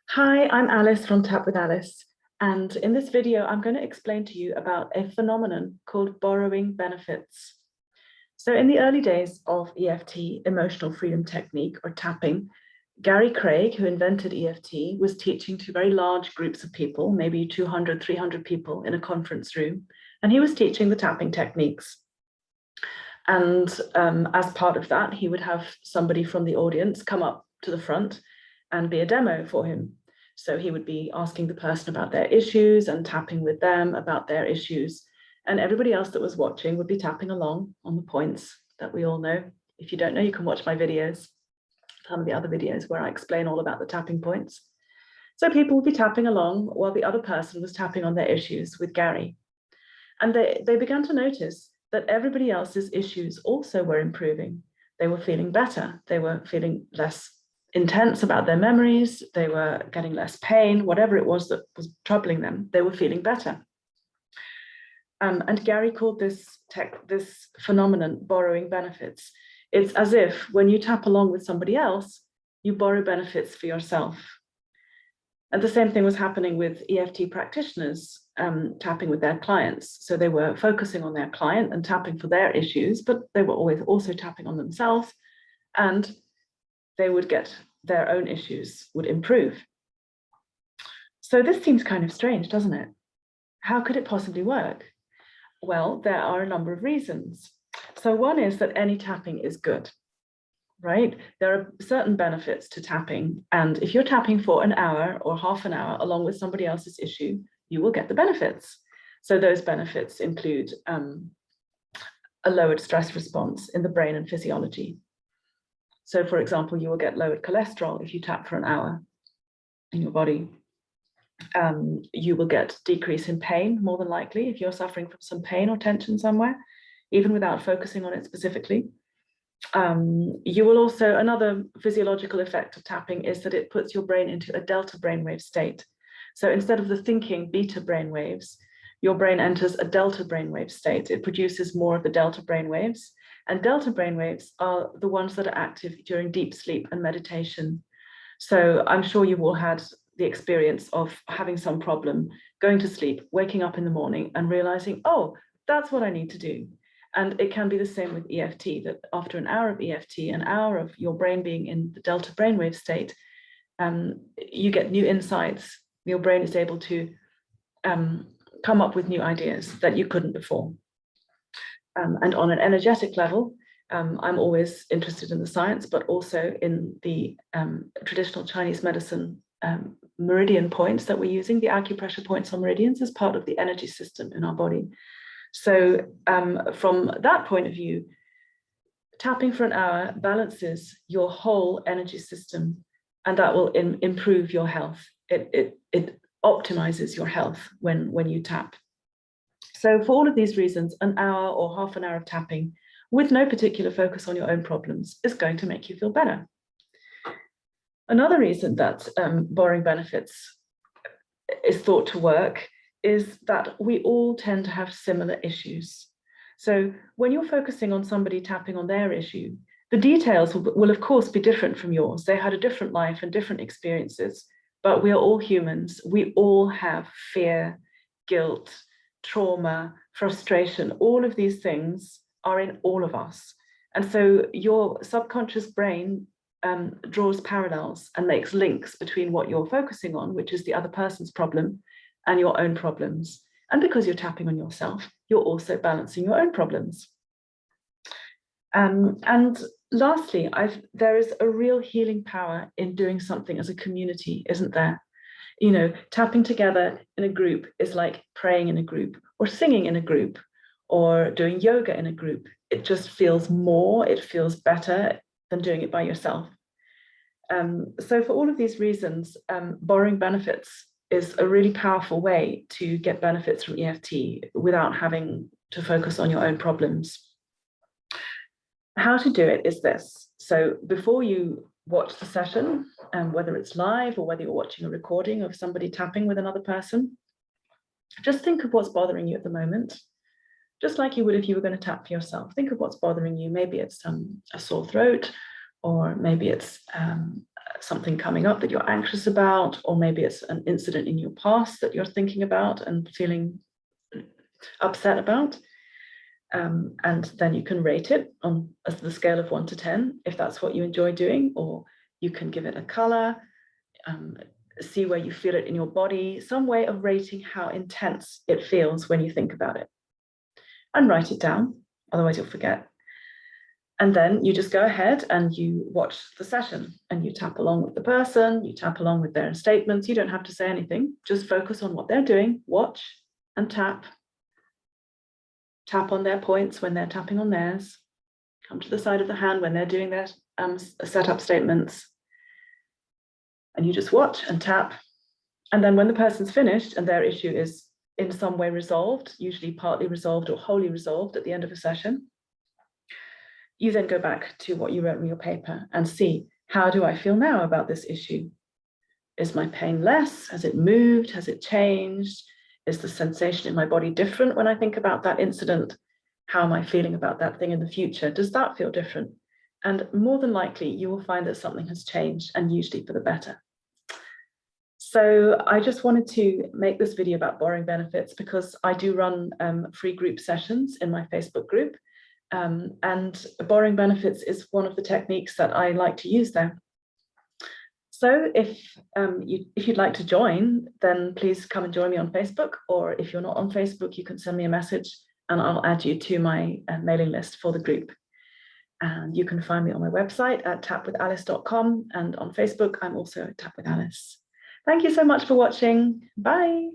Hi, I'm Alice from Tap with Alice, and in this video I'm going to explain to you about a phenomenon called borrowing benefits. So in the early days of EFT, Emotional Freedom Technique, or tapping, Gary Craig, who invented EFT, was teaching to very large groups of people, maybe 200, 300 people in a conference room, and he was teaching the tapping techniques. And as part of that, he would have somebody from the audience come up to the front and be a demo for him. So he would be asking the person about their issues and tapping with them about their issues. And everybody else that was watching would be tapping along on the points that we all know. If you don't know, you can watch my videos, some of the other videos where I explain all about the tapping points. So people would be tapping along while the other person was tapping on their issues with Gary. And they began to notice that everybody else's issues also were improving. They were feeling better. They were feeling less intense about their memories. They were getting less pain, whatever it was that was troubling them, they were feeling better. And Gary called this phenomenon borrowing benefits. It's as if when you tap along with somebody else, you borrow benefits for yourself. And the same thing was happening with EFT practitioners tapping with their clients. So they were focusing on their client and tapping for their issues, but they were always also tapping on themselves, and they would get their own issues would improve. So this seems kind of strange, doesn't it? How could it possibly work? Well, there are a number of reasons. So one is that any tapping is good, right? There are certain benefits to tapping. And if you're tapping for an hour or half an hour along with somebody else's issue, you will get the benefits. So those benefits include a lowered stress response in the brain and physiology. So for example, you will get lowered cholesterol if you tap for an hour in your body. You will get decrease in pain, more than likely, if you're suffering from some pain or tension somewhere, even without focusing on it specifically. You will also, another physiological effect of tapping is that it puts your brain into a delta brainwave state. So instead of the thinking beta brainwaves, your brain enters a delta brainwave state. It produces more of the delta brainwaves, and delta brainwaves are the ones that are active during deep sleep and meditation. So I'm sure you've all had the experience of having some problem, going to sleep, waking up in the morning and realizing, oh, that's what I need to do. And it can be the same with EFT, that after an hour of EFT, an hour of your brain being in the delta brainwave state, you get new insights. Your brain is able to come up with new ideas that you couldn't before. And on an energetic level, I'm always interested in the science, but also in the traditional Chinese medicine meridian points that we're using, the acupressure points on meridians as part of the energy system in our body. So from that point of view, tapping for an hour balances your whole energy system, and that will improve your health. It optimizes your health when you tap. So for all of these reasons, an hour or half an hour of tapping with no particular focus on your own problems is going to make you feel better. Another reason that borrowing benefits is thought to work is that we all tend to have similar issues. So when you're focusing on somebody tapping on their issue, the details will of course be different from yours. They had a different life and different experiences, but we are all humans. We all have fear, guilt, trauma, frustration. All of these things are in all of us. And so your subconscious brain draws parallels and makes links between what you're focusing on, which is the other person's problem, and your own problems. And because you're tapping on yourself, you're also balancing your own problems. And lastly, there is a real healing power in doing something as a community, isn't there? You know, tapping together in a group is like praying in a group, or singing in a group, or doing yoga in a group. It just feels more, it feels better than doing it by yourself. So for all of these reasons, borrowing benefits is a really powerful way to get benefits from EFT without having to focus on your own problems. How to do it is this. So before you watch the session, whether it's live or whether you're watching a recording of somebody tapping with another person, just think of what's bothering you at the moment, just like you would if you were going to tap for yourself. Think of what's bothering you. Maybe it's a sore throat, or maybe it's something coming up that you're anxious about, or maybe it's an incident in your past that you're thinking about and feeling upset about. And then you can rate it on the scale of 1 to 10, if that's what you enjoy doing, or you can give it a color, see where you feel it in your body, some way of rating how intense it feels when you think about it. And write it down, otherwise you'll forget. And then you just go ahead and you watch the session and you tap along with the person, you tap along with their statements. You don't have to say anything, just focus on what they're doing, watch and tap. Tap on their points when they're tapping on theirs. Come to the side of the hand when they're doing their setup statements. And you just watch and tap. And then when the person's finished and their issue is in some way resolved, usually partly resolved or wholly resolved at the end of a session, you then go back to what you wrote in your paper and see, how do I feel now about this issue? Is my pain less? Has it moved? Has it changed? Is the sensation in my body different when I think about that incident? How am I feeling about that thing in the future? Does that feel different? And more than likely, you will find that something has changed, and usually for the better. So I just wanted to make this video about borrowing benefits because I do run free group sessions in my Facebook group. And borrowing benefits is one of the techniques that I like to use there. So if you'd like to join, then please come and join me on Facebook, or if you're not on Facebook, you can send me a message and I'll add you to my mailing list for the group. And you can find me on my website at tapwithalice.com, and on Facebook, I'm also at Tap with Alice. Thank you so much for watching. Bye.